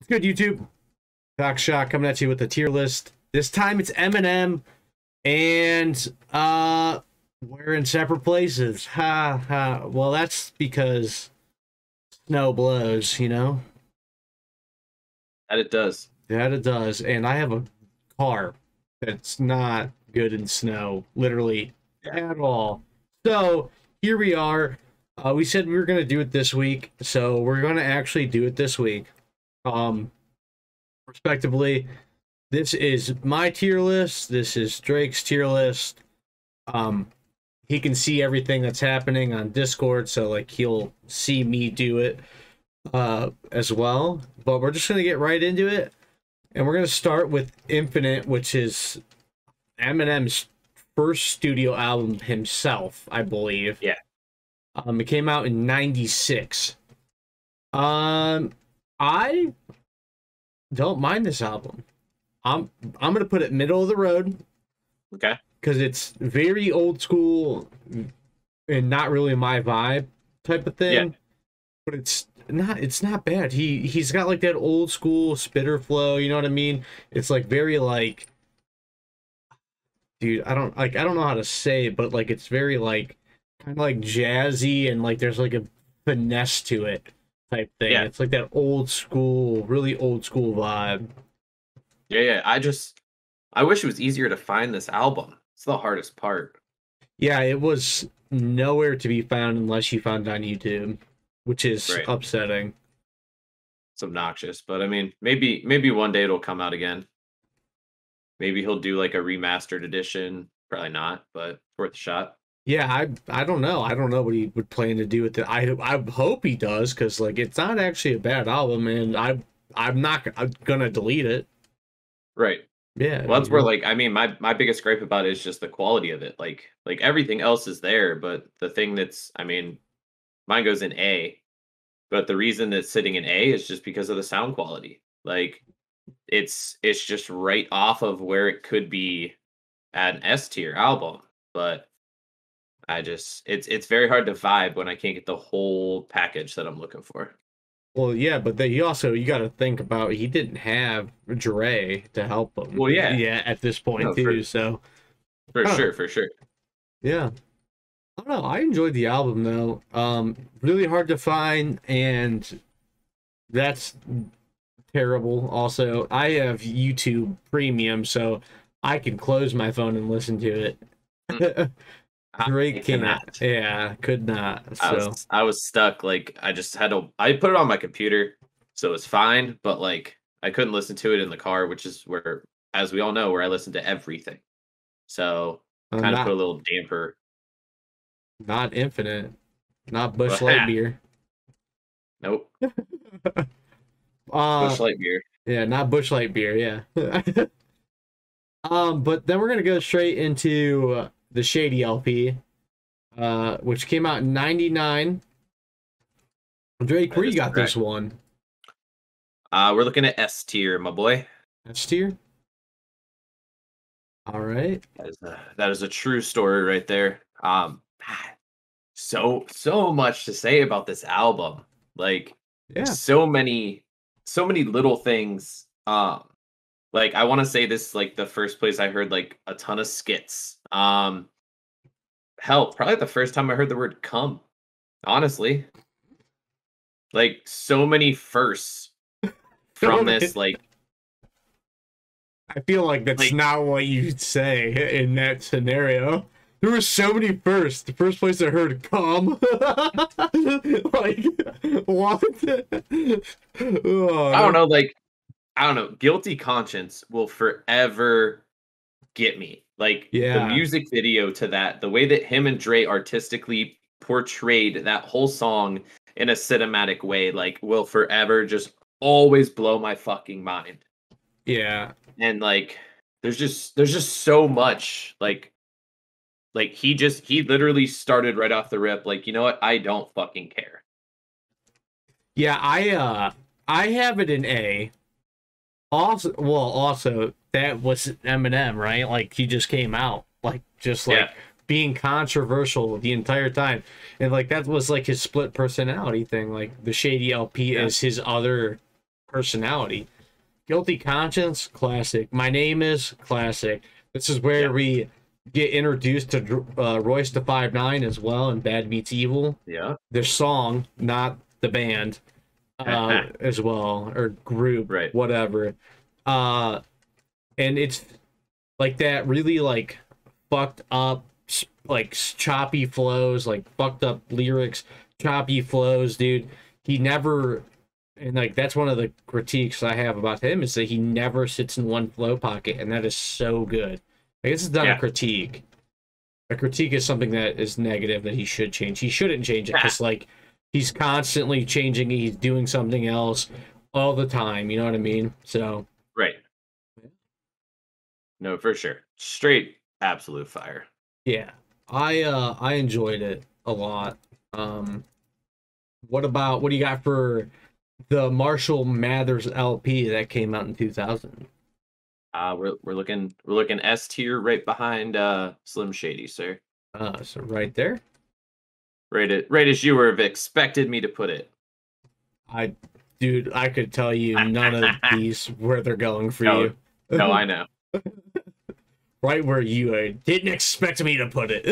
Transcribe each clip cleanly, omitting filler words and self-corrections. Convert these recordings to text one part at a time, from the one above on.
Good, YouTube. Doc Shot coming at you with the tier list. This time it's Eminem, and we're in separate places. Ha ha. Well, that's because snow blows, you know? That it does. That it does. And I have a car that's not good in snow, literally at all. So here we are. We said we were going to do it this week, so we're going to actually do it this week. Respectively, this is my tier list. This is Drake's tier list. He can see everything that's happening on Discord, so like he'll see me do it as well. But we're just going to get right into it. And we're going to start with Infinite, which is Eminem's first studio album himself, I believe. Yeah. It came out in '96. I don't mind this album. I'm going to put it middle of the road. Okay. Because it's very old school and not really my vibe type of thing. Yeah. But it's not bad. He's got like that old school spitter flow, you know what I mean? It's like very like, dude, I don't know how to say it, but like it's very like kind of like jazzy, and like there's like a finesse to it type thing. Yeah. It's like that old school, really old school vibe. Yeah. I wish it was easier to find this album. It's the hardest part. Yeah, it was nowhere to be found unless you found it on YouTube, which is upsetting. It's obnoxious, but I mean, maybe one day it'll come out again. Maybe he'll do like a remastered edition. Probably not, but worth a shot. Yeah, I don't know. I don't know what he would plan to do with it. I hope he does, because like it's not actually a bad album, and I'm gonna delete it. Right. Yeah. Well, that's where like I mean my biggest gripe about it is just the quality of it. Like everything else is there, but the thing that's mine goes in A, but the reason it's sitting in A is just because of the sound quality. Like it's just right off of where it could be at an S tier album, but it's very hard to vibe when I can't get the whole package that I'm looking for. Well, yeah, but you got to think about he didn't have Dre to help him. Well, yeah, at this point too. So for sure. Yeah, I don't know. I enjoyed the album though. Really hard to find, and that's terrible. Also, I have YouTube Premium, so I can close my phone and listen to it. Drake cannot. Yeah, could not. So I was stuck. Like I just had to. I put it on my computer, so it's fine. But like I couldn't listen to it in the car, which is where, as we all know, where I listen to everything. So kind of put a little damper. Not Infinite, not Bush Light Beer. Nope. Bush Light Beer. Yeah, not Bush Light Beer. Yeah. But then we're gonna go straight into the Shady LP, which came out in '99. Drake, where you got this one? We're looking at S tier, my boy. S tier. All right. That is a true story right there. So much to say about this album. Like, so many little things. Like I want to say this like the first place I heard like a ton of skits. Hell, probably the first time I heard the word "cum." Honestly, like so many firsts from this. Like, I feel like that's not what you'd say in that scenario. There were so many firsts. The first place I heard "cum," like what? I don't know. Like. I don't know. Guilty Conscience will forever get me. Like the music video to that, the way that him and Dre artistically portrayed that whole song in a cinematic way, like will forever just always blow my fucking mind. Yeah. And like there's just so much like he literally started right off the rip like, you know what? I don't fucking care. Yeah, I have it in A. Also, that was Eminem, right? Like, he just came out, like, being controversial the entire time. And, like, that was, like, his split personality thing. Like, the Shady LP is his other personality. Guilty Conscience, classic. My Name Is, classic. This is where we get introduced to Royce da 5'9" as well in Bad Meets Evil. Yeah. Their song, not the band, as well, or group, Right. whatever. And it's like that really like fucked up, like choppy flows, like fucked up lyrics, choppy flows, dude. He never, and like that's one of the critiques I have about him is that he never sits in one flow pocket, and that is so good. Like, this is not a critique. A critique is something that is negative that he should change. He shouldn't change it because like he's constantly changing it. He's doing something else all the time. You know what I mean? So Right. No, for sure. Straight absolute fire. yeah, I enjoyed it a lot. What do you got for the Marshall Mathers LP that came out in 2000? We're looking S tier right behind Slim Shady, sir. So right there. Right as you would have expected me to put it. Dude, I could tell you none of these where they're going for you. No, I know. Right where you didn't expect me to put it.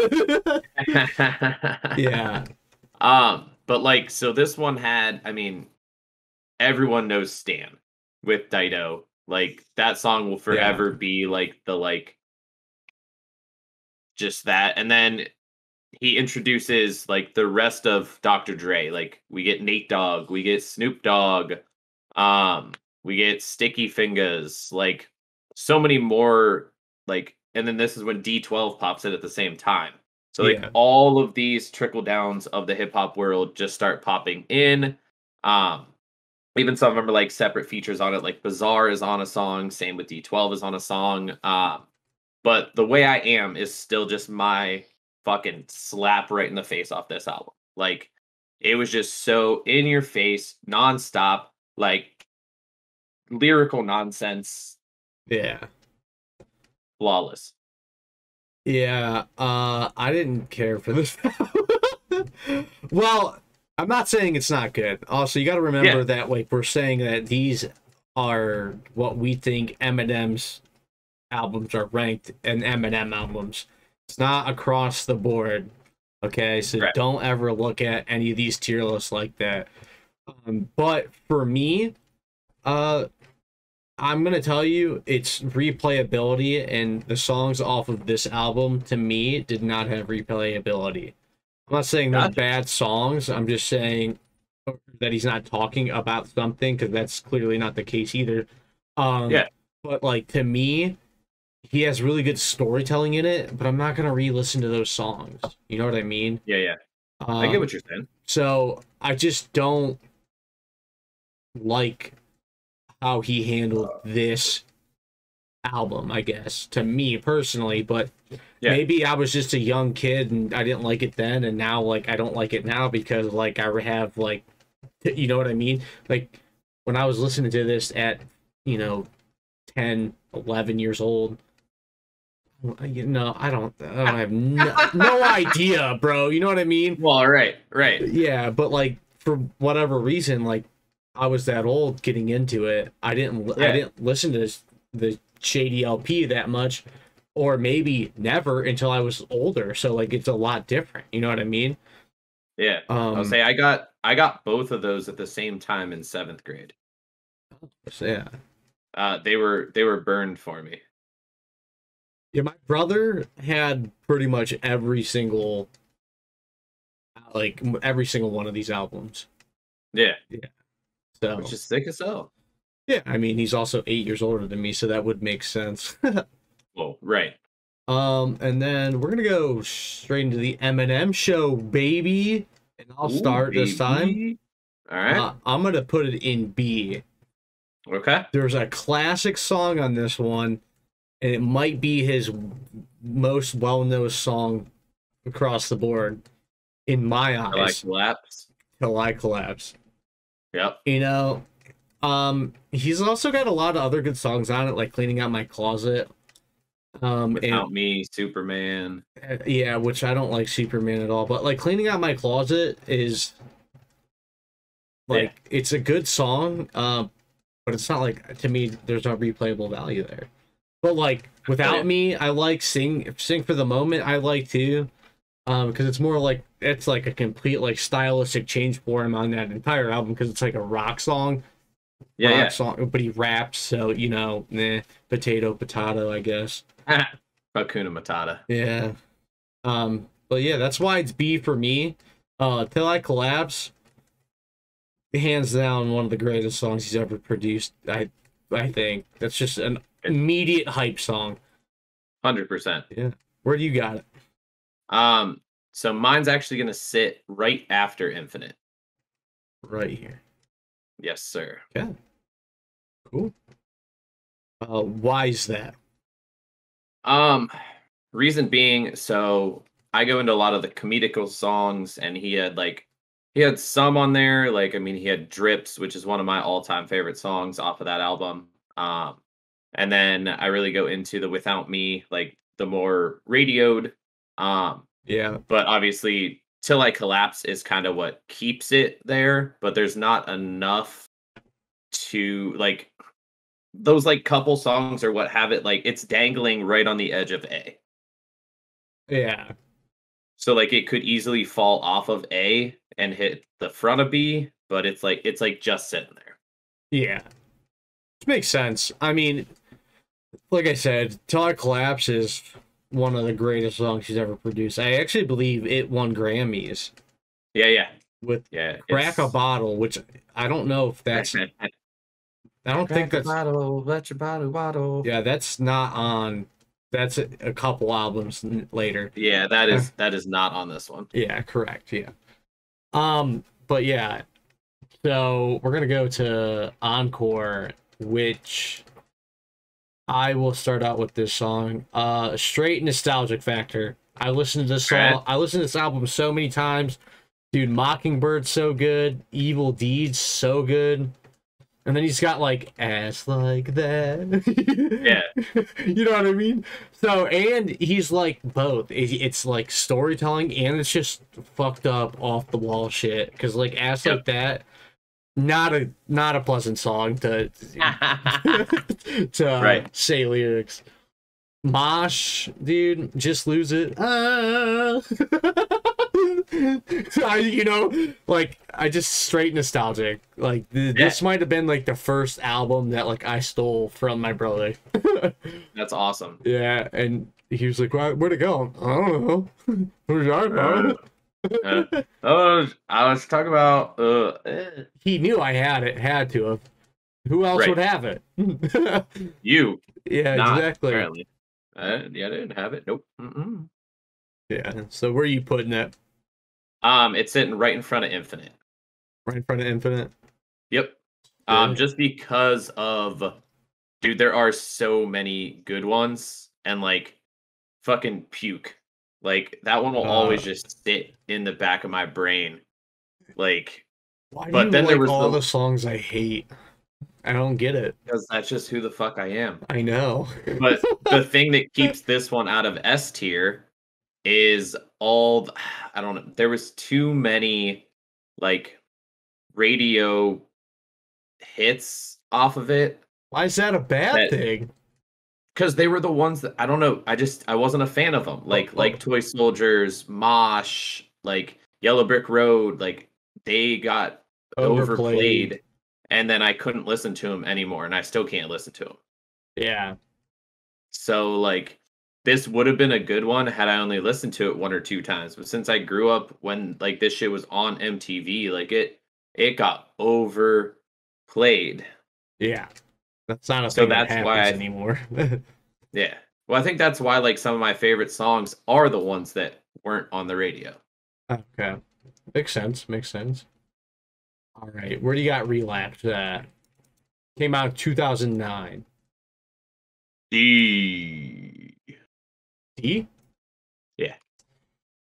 Yeah. But like, so this one had, I mean, everyone knows Stan with Dido. Like, that song will forever be like the like just that. And then he introduces like the rest of Dr. Dre. Like, we get Nate Dogg, we get Snoop Dogg, we get Sticky Fingers, like so many more, like, and then this is when D12 pops in at the same time. So like all of these trickle downs of the hip hop world just start popping in. Even some of them are like separate features on it, like Bizarre is on a song, same with D12 is on a song. But The Way I Am is still just my fucking slap right in the face off this album. Like, it was just so in your face, nonstop, like lyrical nonsense. Yeah. Flawless. Yeah, I didn't care for this. Well, I'm not saying it's not good. Also, you got to remember that like we're saying that these are what we think Eminem's albums are ranked and Eminem albums. It's not across the board. Okay, so don't ever look at any of these tier lists like that. But for me, I'm gonna tell you, it's replayability, and the songs off of this album, to me, did not have replayability. I'm not saying they're bad songs. I'm just saying that he's not talking about something, because that's clearly not the case either. But like, to me, he has really good storytelling in it, but I'm not gonna re-listen to those songs. You know what I mean? Yeah. I get what you're saying. So I just don't like how he handled this album, I guess, to me personally. But maybe I was just a young kid and I didn't like it then, and now like I don't like it now because like I have like, you know what I mean? Like when I was listening to this at 10, 11 years old, I don't have no idea, bro. You know what I mean? Well, right. Yeah, but like for whatever reason, like I was that old getting into it. I didn't listen to the Shady LP that much, or maybe never until I was older. So like it's a lot different. You know what I mean? Yeah. I'll say I got both of those at the same time in 7th grade. Yeah. They were burned for me. Yeah, my brother had pretty much every single one of these albums. Yeah. So, which is sick as hell. Yeah, I mean he's also 8 years older than me, so that would make sense. Well, right. And then we're gonna go straight into the Eminem show, baby. And I'll start this time. All right. I'm gonna put it in B. Okay. There's a classic song on this one, and it might be his most well-known song across the board, in my eyes. Till I Collapse. Yep. He's also got a lot of other good songs on it, like Cleaning Out My Closet. Without Me, Superman. Yeah, which I don't like Superman at all, but like Cleaning Out My Closet is like it's a good song. but it's not like, to me, there's no replayable value there. But like Oh, yeah. Without Me, I like Sing for the Moment. I like too, because it's more like it's like a complete like stylistic change for him on that entire album because it's like a rock song, but he raps, so potato, I guess. Yeah. Hakuna Matata. Yeah. But yeah, that's why it's B for me. Till I Collapse, hands down one of the greatest songs he's ever produced. I think that's just an immediate hype song. 100%. Yeah. Where do you got it? So mine's actually gonna sit right after Infinite. Right here. Yes, sir. Yeah. Cool. Why is that? Reason being, so I go into a lot of the comedical songs, and he had some on there. Like, I mean, he had Drips, which is one of my all-time favorite songs off of that album. And then I really go into the Without Me, like the more radioed. Yeah. But obviously, Till I Collapse is kind of what keeps it there, but there's not enough to like those like couple songs or what have it, like it's dangling right on the edge of A. Yeah. So like it could easily fall off of A and hit the front of B, but it's like just sitting there. Yeah. Which makes sense. I mean, like I said, Till I Collapse is one of the greatest songs she's ever produced. I actually believe it won Grammys Yeah. with Yeah. Crack a Bottle, which I don't know if that's. I don't think that's. Bottle, let your bottle waddle. Yeah, that's not on. That's a couple albums later. Yeah, that is not on this one. Yeah, correct. Yeah. But yeah, so we're gonna go to Encore, which I will start out with this song. Straight nostalgic factor. I listened to this song. Right. I listened to this album so many times. Dude, Mockingbird's so good. Evil Deeds so good. And then he's got like ass like that. Yeah. You know what I mean? So, and he's like both. It's like storytelling and it's just fucked up off the wall shit. Because like ass like that, not a pleasant song to Right. say lyrics. Mosh, dude, just lose it. Like I just straight nostalgic. Like this might have been like the first album that like I stole from my brother. That's awesome. Yeah, and he was like, "Where'd it go?" I don't know. What was your phone? I was talking about He knew I had to have. Who else would have it? You. Yeah, Not, exactly. Apparently. Yeah, I didn't have it. Nope. Mm-mm. Yeah. So where are you putting it? It's sitting right in front of Infinite. Right in front of Infinite? Yep. Yeah. Just because of, dude, there are so many good ones, and like, fucking Puke. Like that one will always just sit in the back of my brain. Like, why but do you then there like was all the songs I hate? I don't get it. because that's just who the fuck I am. I know. But the thing that keeps this one out of S tier is I don't know. There was too many like radio hits off of it. Why is that a bad thing? Because they were the ones that I don't know. I wasn't a fan of them. Like Toy Soldiers, Mosh, like Yellow Brick Road. Like they got overplayed, and then I couldn't listen to them anymore, and I still can't listen to them. Yeah. So like this would have been a good one had I only listened to it one or two times. But since I grew up when like this shit was on MTV, like it got overplayed. Yeah. That's not a thing that happens anymore. Yeah. Well, I think that's why like some of my favorite songs are the ones that weren't on the radio. Okay. Makes sense. All right. Where do you got Relapse? Came out in 2009. D? Yeah.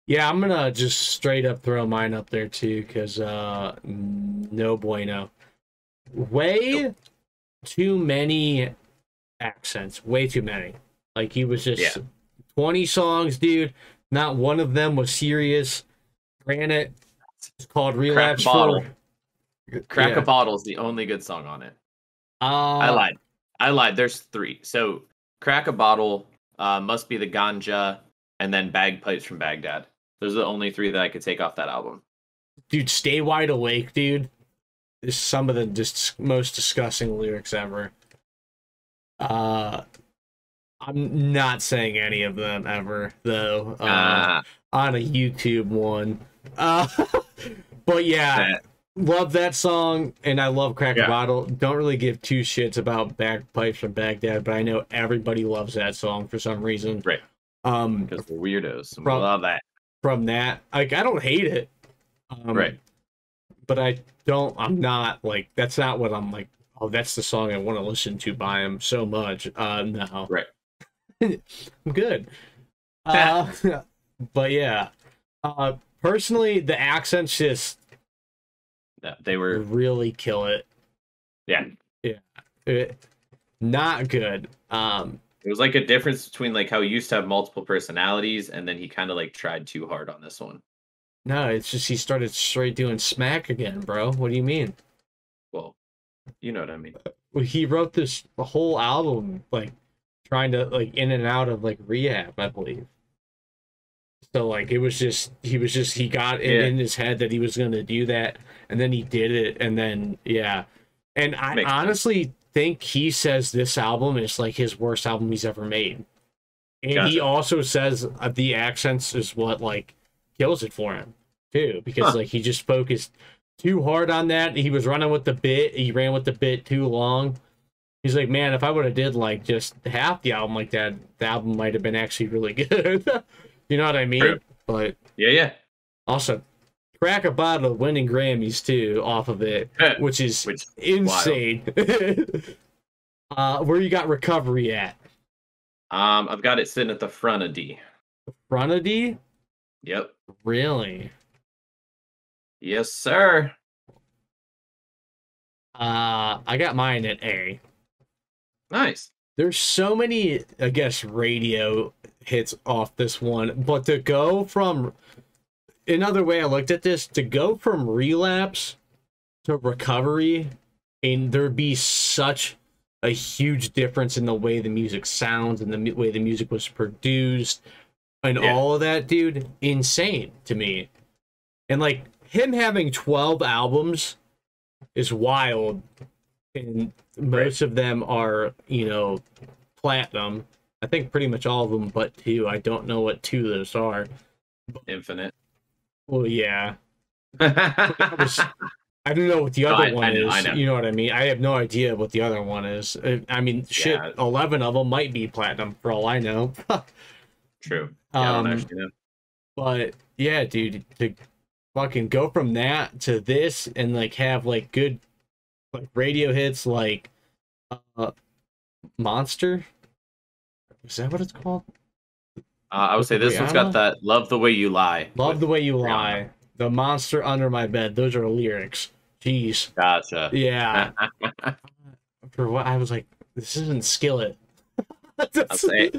Yeah, I'm gonna just straight up throw mine up there too, because no bueno. Way too many accents. Way too many. Like he was just 20 songs, dude. Not one of them was serious. Granted, it's called Relapse. Crack a Bottle is the only good song on it. I Uh, lied. I lied. There's three. So crack a bottle, must be the ganja, and then bagpipes from Baghdad. Those are the only three that I could take off that album. dude, Stay Wide Awake, dude, is some of the just most disgusting lyrics ever. Uh, I'm not saying any of them ever though. Ah, On a YouTube one. Uh, but yeah, that, love that song, and I love Crack a yeah, Bottle. Don't really give two shits about Bagpipes from Baghdad, but I know everybody loves that song for some reason. right. Um, Because we're weirdos. And we from love that. from that, like I don't hate it. Right. But I'm not like that's not what I'm like. Oh, that's the song I want to listen to by him so much. No, Right. I'm good. Uh, but yeah, personally, the accents just Yeah, they were. really kill it. Yeah. Not good. It was like a difference between like how he used to have multiple personalities, and then he kind of like tried too hard on this one. No, it's just he started straight doing smack again, bro. What do you mean? Well, you know what I mean. Well, he wrote this whole album like trying to like in and out of like rehab, I believe. So like it was just he got it in his head that he was gonna do that, and then he did it, and then yeah. And I Makes sense. honestly think he says this album is like his worst album he's ever made. And he Gotcha. also says the accents is what like kills it for him too, because Huh. like he just focused too hard on that. He was running with the bit. He ran with the bit too long. He's like, man, if I would have did like just half the album like that, the album might have been actually really good. You know what I mean? True. But Yeah. also, Crack a Bottle winning Grammys too off of it, which is Which insane. Where you got Recovery at? I've got it sitting at the front of D. Front of D? Yep. Really? Yes, sir. I got mine at A. Nice. There's so many, I guess, radio hits off this one, but to go from another way I looked at this, to go from Relapse to Recovery, and there'd be such a huge difference in the way the music sounds and the way the music was produced and all of that, dude, insane to me. And like him having 12 albums is wild, and most of them are, you know, platinum. I think pretty much all of them but two. I don't know what two of those are. Infinite. Well, yeah. I don't know what the other one is. I know. You know what I mean? I have no idea what the other one is. I mean, shit, 11 of them might be platinum for all I know. True. Yeah, I don't actually know. But yeah, dude, to fucking go from that to this and like have like good like radio hits like Monster. Is that what it's called? I would say this one's got that "Love the Way You Lie." Love the Way You Rihanna. Lie. The Monster Under My Bed. Those are lyrics. Jeez. Gotcha. Yeah. For what I was like, this isn't Skillet. I'll say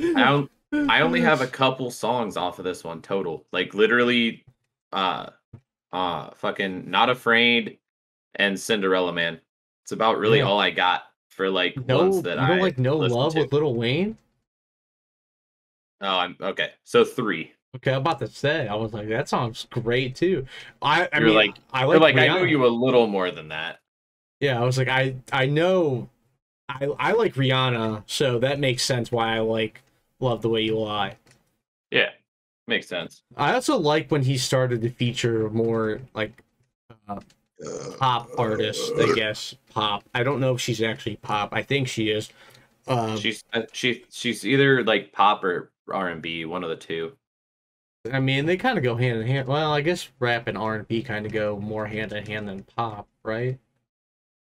I only have a couple songs off of this one total. Like literally, fucking Not Afraid and Cinderella Man. It's about really all I got for like ones that you don't like No listened Love to. with Lil Wayne? Oh, I'm okay. So 3. Okay, I'm about to say. I was like, that song's great too. I You're mean, like, I like I Rihanna. know you a little more than that. Yeah, I was like, I know, I like Rihanna, so that makes sense why I like Love the Way You Lie. Yeah, makes sense. I also like when he started to feature more like pop artists, I guess. Pop. I don't know if she's actually pop. I think she is. She's either like pop or R&B, one of the two. I mean, they kind of go hand in hand. Well, I guess rap and R&B kind of go more hand in hand than pop, right?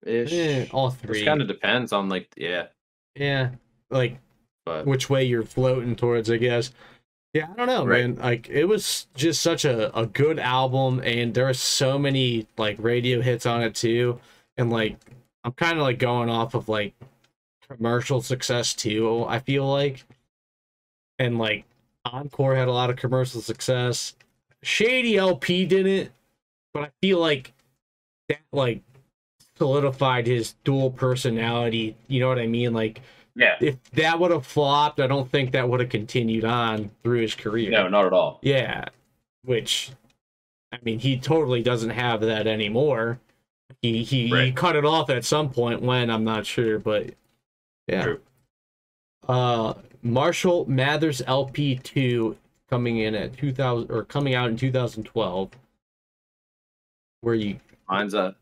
Ish. All three. It kind of depends on like Yeah, like but which way you're floating towards, I guess. Yeah, I don't know, man. Like it was just such a good album, and there are so many like radio hits on it too. And like I'm kind of like going off of like commercial success too, I feel like. And like Encore had a lot of commercial success. Shady LP didn't, but I feel like that like solidified his dual personality. You know what I mean? Like, Yeah. if that would have flopped, I don't think that would have continued on through his career. No, not at all. Yeah, which, I mean, he totally doesn't have that anymore. He cut it off at some point when, I'm not sure, but yeah. True. Marshall Mathers LP2 coming in at 2000 or coming out in 2012. Where you Mine's it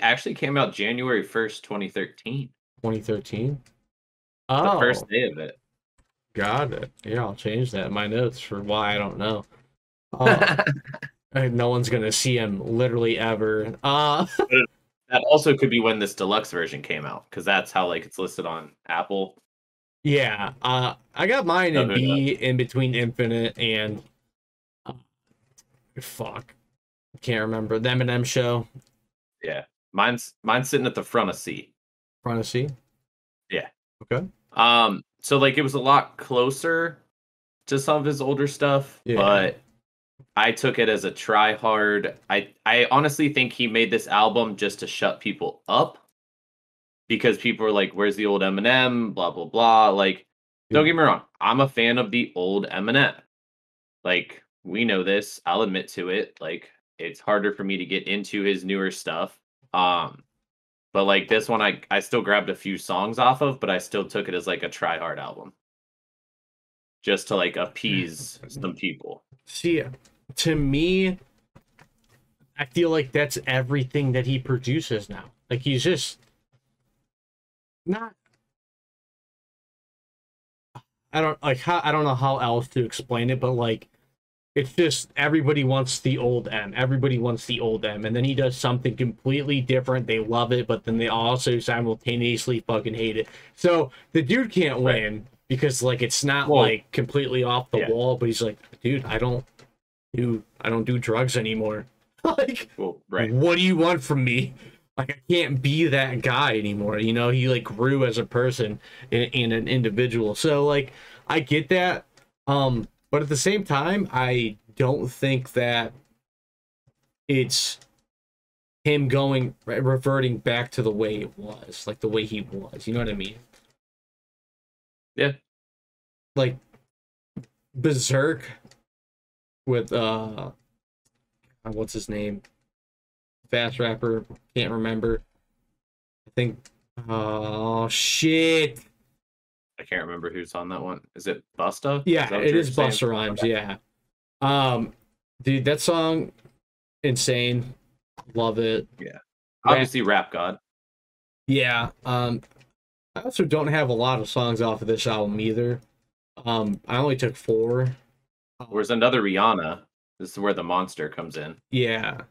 actually came out January 1st, 2013. 2013? The first day of it. Got it. Yeah, I'll change that in my notes for why I don't know. No one's gonna see him literally ever. That also could be when this deluxe version came out, because that's how like it's listed on Apple. Yeah, I got mine in B, in between Infinite and fuck, can't remember, the Eminem Show. Yeah, mine's sitting at the front of C. Front of C. Yeah. Okay. So like it was a lot closer to some of his older stuff, but I took it as a try hard. I honestly think he made this album just to shut people up, because people were like, "Where's the old Eminem?" Blah blah blah. Like, don't get me wrong, I'm a fan of the old Eminem. Like, we know this. I'll admit to it. Like, it's harder for me to get into his newer stuff. But like this one, I still grabbed a few songs off of, but I still took it as like a try hard album, just to like appease some people. See, to me, I feel like that's everything that he produces now. Like, he's just not. I don't know how else to explain it, but like, it's just everybody wants the old M. Everybody wants the old M, and then he does something completely different. They love it, but then they also simultaneously fucking hate it. So the dude can't win because like it's not like completely off the wall. But he's like, dude, I don't do drugs anymore. Like, what do you want from me? Like, I can't be that guy anymore. You know, he like grew as a person in an individual. So like, I get that. But at the same time, I don't think that it's him reverting back to the way it was, like the way he was. You know what I mean? Yeah. Like Berserk with what's his name? Fast rapper, can't remember. I think shit. I can't remember who's on that one. Is it Busta? Yeah, it is Busta Rhymes. Okay. Yeah. Dude, that song, insane. Love it. Yeah. Obviously, Rap God. Yeah. I also don't have a lot of songs off of this album either. I only took 4. There's another Rihanna. This is where the monster comes in. Yeah.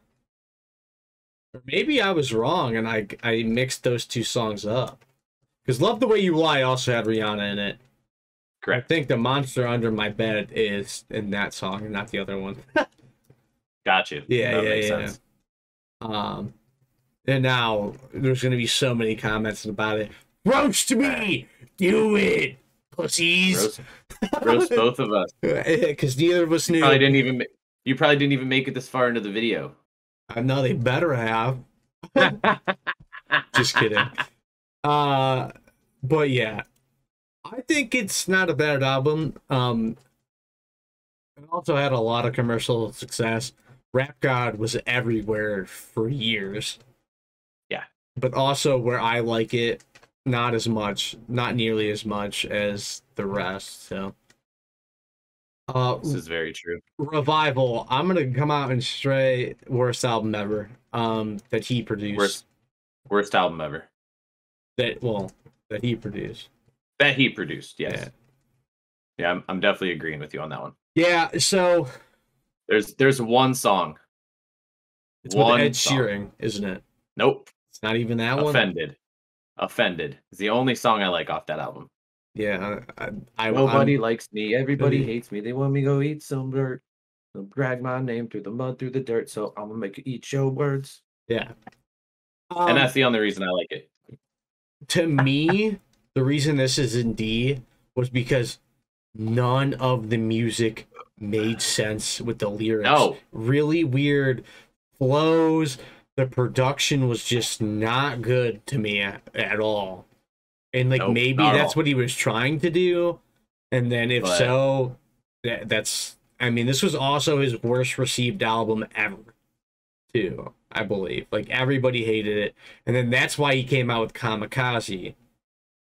Or maybe I was wrong and I mixed those 2 songs up. Because Love the Way You Lie also had Rihanna in it. Correct. I think the monster under my bed is in that song and not the other one. Got you. Yeah, that makes sense. And now there's going to be so many comments about it. Roast me! Do it! Pussies! Roast both of us. Because neither of us knew. You probably didn't even make it this far into the video. I know they better have. Just kidding. But yeah, I think it's not a bad album. It also had a lot of commercial success. Rap God was everywhere for years. Yeah. But also where I like it, not as much, not nearly as much as the rest. So this is very true. Revival, I'm gonna come out and stray worst album ever. That he produced. Worst album ever. That he produced. That he produced, yes. Yeah, I'm definitely agreeing with you on that one. Yeah, so there's one song. It's one with Ed Sheeran, isn't it? Nope. It's not even that one. Offended. It's the only song I like off that album. Yeah, nobody likes me. Everybody hates me. They want me to go eat some dirt. They'll drag my name through the mud, through the dirt. So I'm gonna make you eat your words. Yeah. And that's the only reason I like it. To me, the reason this is in D was because none of the music made sense with the lyrics. No. Really weird flows, the production was just not good to me at all. And like Nope, maybe not at that's all. what he was trying to do. And then if But so, that's I mean, this was also his worst received album ever, too, I believe. Like everybody hated it. And then that's why he came out with Kamikaze.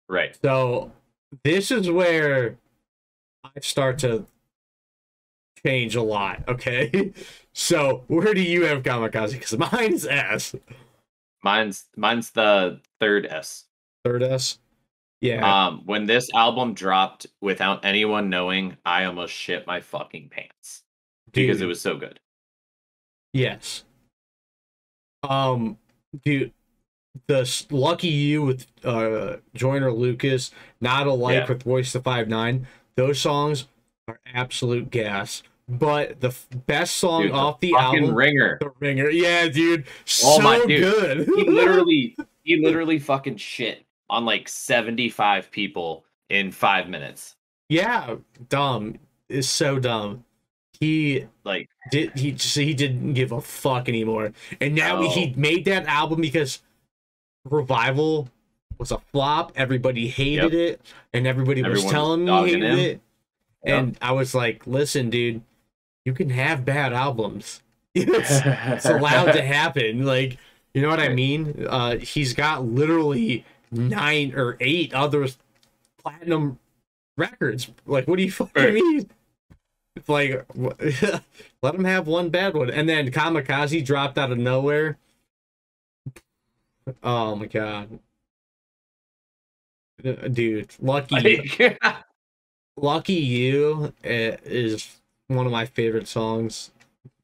right. So this is where I start to change a lot, okay? So where do you have Kamikaze? Because mine's S. Mine's the third S. Third S? Yeah. When this album dropped without anyone knowing, I almost shit my fucking pants because it Dude, was so good. yes. Um, dude, Lucky You with Joyner Lucas, Not Alike Yeah. with Voice the 5'9", those songs are absolute gas. But the best song Dude, the off the fucking album, ringer. The Ringer. Yeah, dude. Oh my So dude. good. He literally fucking shit on like 75 people in 5 minutes. Yeah, dumb. It's so dumb. He Like, he didn't give a fuck anymore. And now he no. made that album because Revival was a flop. Everybody hated it, and everybody was Everyone was telling me he dogging hated him. it. Yep. And I was like, listen, dude, you can have bad albums. It's allowed to happen. Like, you know what I mean? He's got literally 9 or 8 other platinum records. Like, what do you fucking mean? It's like, let him have one bad one. And then Kamikaze dropped out of nowhere. Oh my god. Dude, Lucky You is one of my favorite songs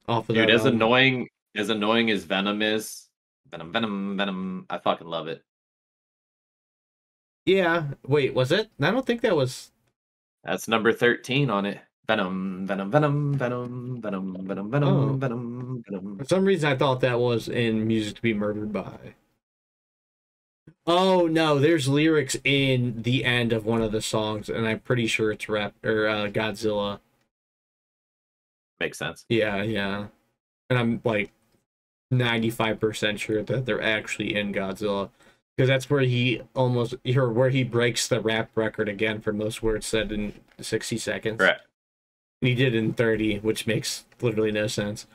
off of Dude, that as album. annoying as Venom is, Venom, I fucking love it. Yeah, wait, was it? I don't think that was. That's number 13 on it. Venom, Venom, Venom, Venom, Venom, Venom, Oh, Venom, Venom, Venom. for some reason I thought that was in Music to Be Murdered By. Oh no, there's lyrics in the end of one of the songs, and I'm pretty sure it's rap or Godzilla. Makes sense. Yeah, yeah, and I'm like 95% sure that they're actually in Godzilla, because that's where where he breaks the rap record again for most words said in 60 seconds. Right. And he did it in 30, which makes literally no sense.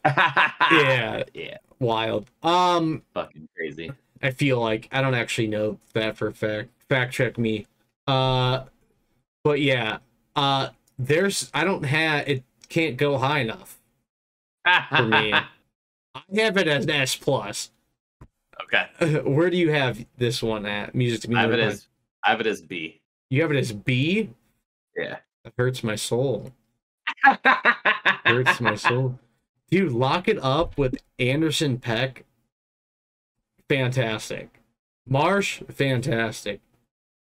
Yeah, Yeah. wild. Fucking crazy. I feel like I don't actually know that for a fact. Fact check me. But yeah. There's I don't have it can't go high enough for me. I have it as an S plus. Okay. Where do you have this one at? Music to Be I have Murdered I have it as B. You have it as B? Yeah. That hurts my soul. Hurts my soul. Dude, Lock It Up with Anderson Peck. Fantastic. Marsh, fantastic.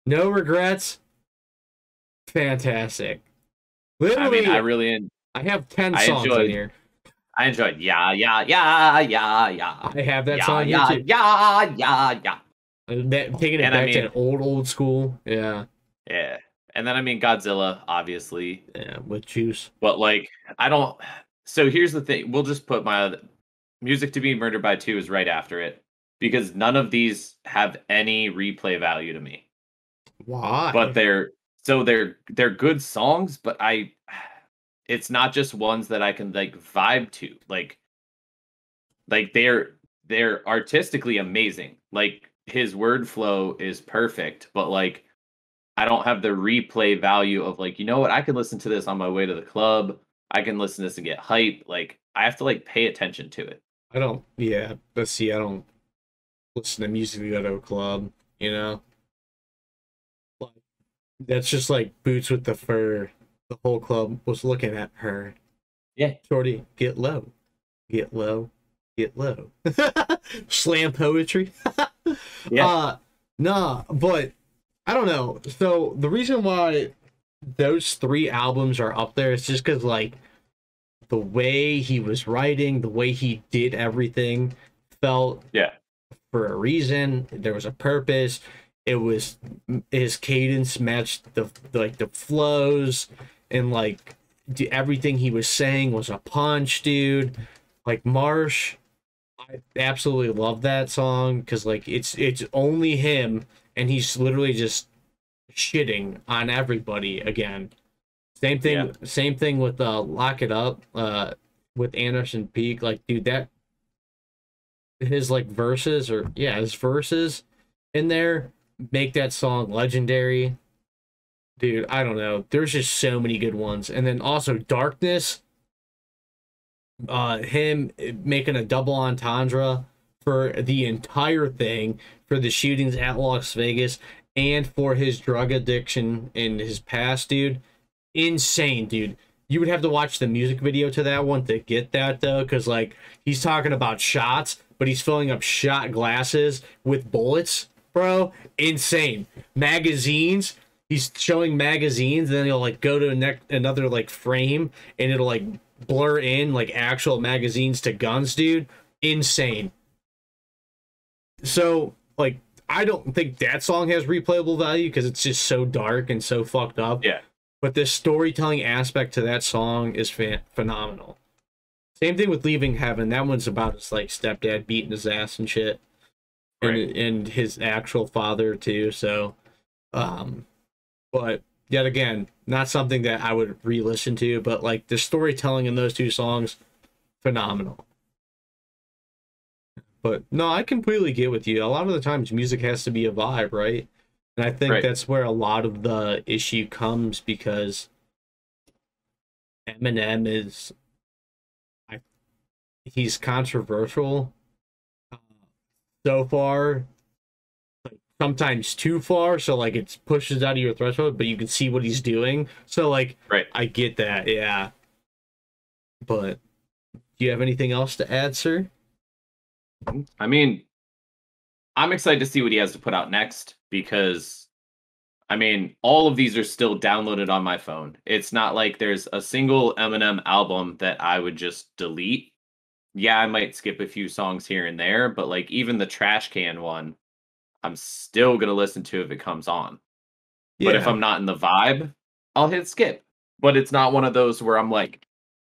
No Regrets, fantastic. Literally, I have 10 songs in here. I enjoyed yeah. I have that song here too. Yeah. Taking it back to old school. Yeah. Yeah. And then Godzilla, obviously. Yeah, with Juice. But like, so here's the thing. We'll just put my Music to Be Murdered By 2 is right after it. Because none of these have any replay value to me. Why? But they're good songs, but it's not just ones that I can like vibe to. Like they're artistically amazing. Like his word flow is perfect, but like I don't have the replay value of like, you know what, I can listen to this on my way to the club. I can listen to this and get hype. Like I have to like pay attention to it. I don't listen to music to go to a club, you know? Like, that's just like Boots with the Fur. The whole club was looking at her. Yeah. Shorty, get low. Get low. Get low. Slam poetry. Yeah. Nah, but I don't know. So the reason why those 3 albums are up there is just because like the way he was writing, the way he did everything felt for a reason. There was a purpose. It was his cadence matched the flows, and like everything he was saying was a punch, dude. Like Marsh, I I absolutely love that song because like it's only him and he's literally just shitting on everybody again. Yeah. Same thing with Lock It Up, with Anderson Peak. Like, dude, that his like verses or yeah, his verses in there make that song legendary. Dude, I don't know. There's just so many good ones. And then also Darkness, him making a double entendre for the entire thing, for the shootings at Las Vegas and for his drug addiction in his past, dude. Insane, dude. You would have to watch the music video to that one to get that though, because like he's talking about shots, but he's filling up shot glasses with bullets, bro. Insane. Magazines. He's showing magazines, and then he'll like go to another like frame, and it'll like blur in like actual magazines to guns, dude. Insane. So like I don't think that song has replayable value because it's just so dark and so fucked up. Yeah. But the storytelling aspect to that song is phenomenal. Same thing with Leaving Heaven. That one's about his like stepdad beating his ass and shit, Right. and his actual father too. So, but yet again, not something that I would re-listen to. But like the storytelling in those two songs, phenomenal. But no, I completely get with you. A lot of the times, music has to be a vibe, right? And I think Right. that's where a lot of the issue comes because Eminem is, I, he's controversial uh, so far, like sometimes too far. So like it pushes out of your threshold, but you can see what he's doing. So like Right. I get that, yeah. But do you have anything else to add, sir? I mean, I'm excited to see what he has to put out next because I mean, all of these are still downloaded on my phone. It's not like there's a single Eminem album that I would just delete. Yeah, I might skip a few songs here and there, but like even the trash can one, I'm still going to listen to if it comes on. But if Yeah, I'm not in the vibe, I'll hit skip. But it's not one of those where I'm like,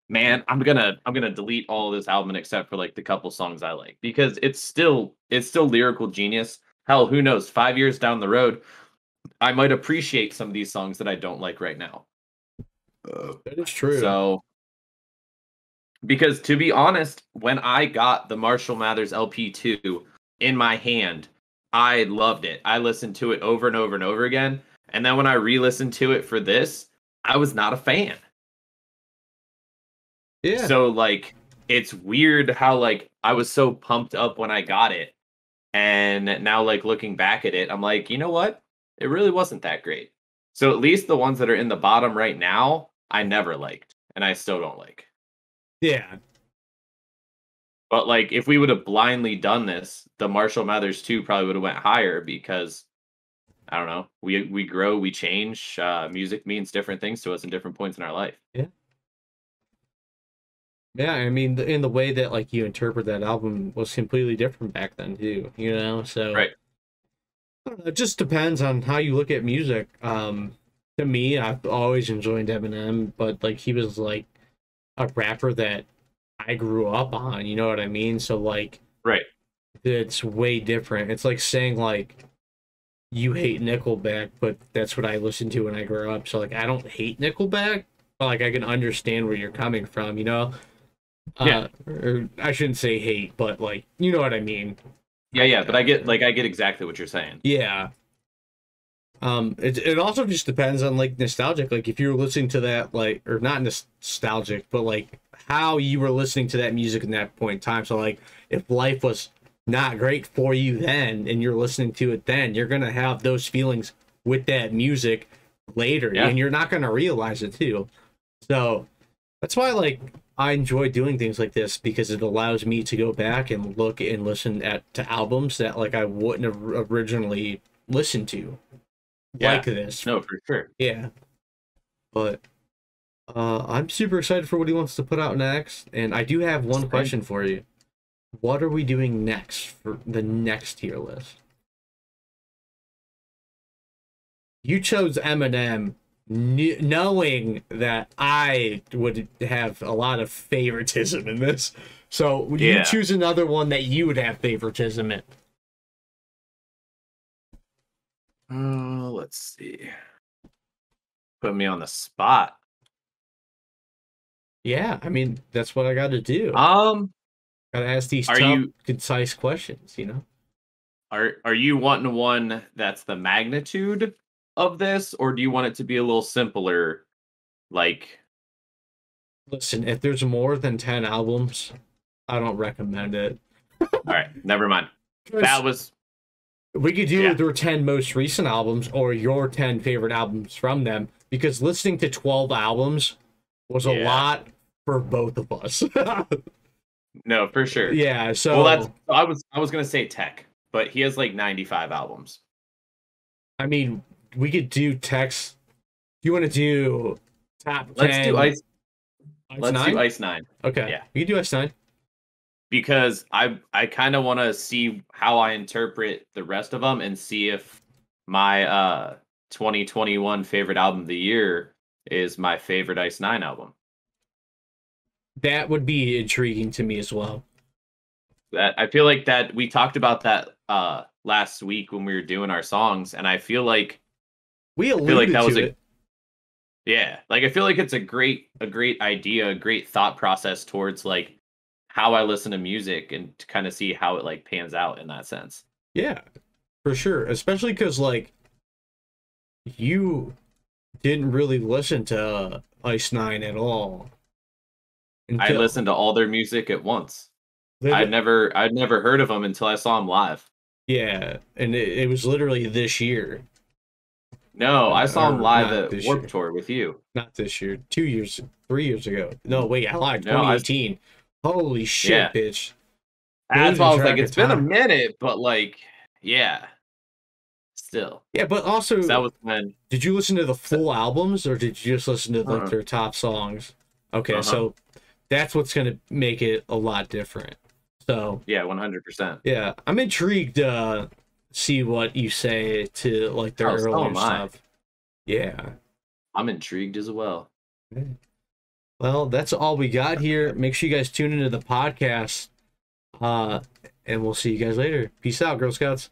man, I'm gonna delete all of this album except for like the couple songs I like because it's still lyrical genius. Hell, who knows? 5 years down the road, I might appreciate some of these songs that I don't like right now. that is true. So, because to be honest, when I got the Marshall Mathers LP2 in my hand, I loved it. I listened to it over and over and over again. And then when I re-listened to it for this, I was not a fan. Yeah. So like it's weird how like I was so pumped up when I got it. And now like looking back at it, I'm like, you know what? It really wasn't that great. So at least the ones that are in the bottom right now, I never liked and I still don't like. Yeah. But like if we would have blindly done this, the Marshall Mathers 2 probably would have went higher because I don't know. We grow, we change. Music means different things to us in different points in our life. Yeah. Yeah, I mean, in the way that like you interpret that album was completely different back then too, you know. So Right. I don't know, it just depends on how you look at music. To me, I've always enjoyed Eminem, but like he was like a rapper that I grew up on. You know what I mean? So like Right. it's way different. It's like saying like you hate Nickelback, but that's what I listened to when I grew up. So like I don't hate Nickelback, but like I can understand where you're coming from. You know. Yeah. Or I shouldn't say hate, but like you know what I mean. Yeah, but I get exactly what you're saying. Yeah. It also just depends on like nostalgic. Like if you were listening to that, like or not nostalgic, but like how you were listening to that music in that point in time. So like if life was not great for you then, and you're listening to it then, you're gonna have those feelings with that music later, Yeah. and you're not gonna realize it too. So that's why like I enjoy doing things like this because it allows me to go back and look and listen to albums that like I wouldn't have originally listened to Yeah. like this. No, for sure. Yeah. But I'm super excited for what he wants to put out next, and I do have one Same. question for you. What are we doing next for the next tier list? You chose Eminem knowing that I would have a lot of favoritism in this. So you choose another one that you would have favoritism in. Let's see. Put me on the spot. Yeah, I mean that's what I got to do. Gotta ask these tough, concise questions. You know. Are you wanting one that's the magnitude of this, or do you want it to be a little simpler? Like, listen, if there's more than 10 albums, I don't recommend it. All right, never mind. That was. We could do their 10 most recent albums or your 10 favorite albums from them, because listening to 12 albums was a lot for both of us. No, for sure. Yeah, so I was gonna say Tech, but he has like 95 albums. I mean, we could do Tech's. Do you want to do top 10? Let's do Ice. Let's 9? do Ice 9. Okay. Yeah, we can do Ice 9. Because I kind of want to see how I interpret the rest of them and see if my 2021 favorite album of the year is my favorite Ice 9 album. That would be intriguing to me as well. That I feel like that we talked about that last week when we were doing our songs, and I feel like that was it. I feel like it's a great idea, a great thought process towards like how I listen to music and to kind of see how it like pans out in that sense. Yeah, for sure. Especially because like you didn't really listen to Ice 9 at all. I listened to all their music at once. I'd never heard of them until I saw them live. Yeah, and it was literally this year. No, I saw them live at Warped Tour with you. Not this year. 3 years ago. No, wait, I lied. 2018. Holy shit, bitch. That's why I was like, it's been a minute, but like, yeah. Still. Yeah, but also, that was when. Did you listen to the full albums, or did you just listen to like their top songs? Okay, so that's what's going to make it a lot different. So yeah, 100%. Yeah, I'm intrigued to see what you say to like their earlier stuff. Yeah, I'm intrigued as well. Well, that's all we got here. Make sure you guys tune into the podcast, and we'll see you guys later. Peace out, Girl Scouts.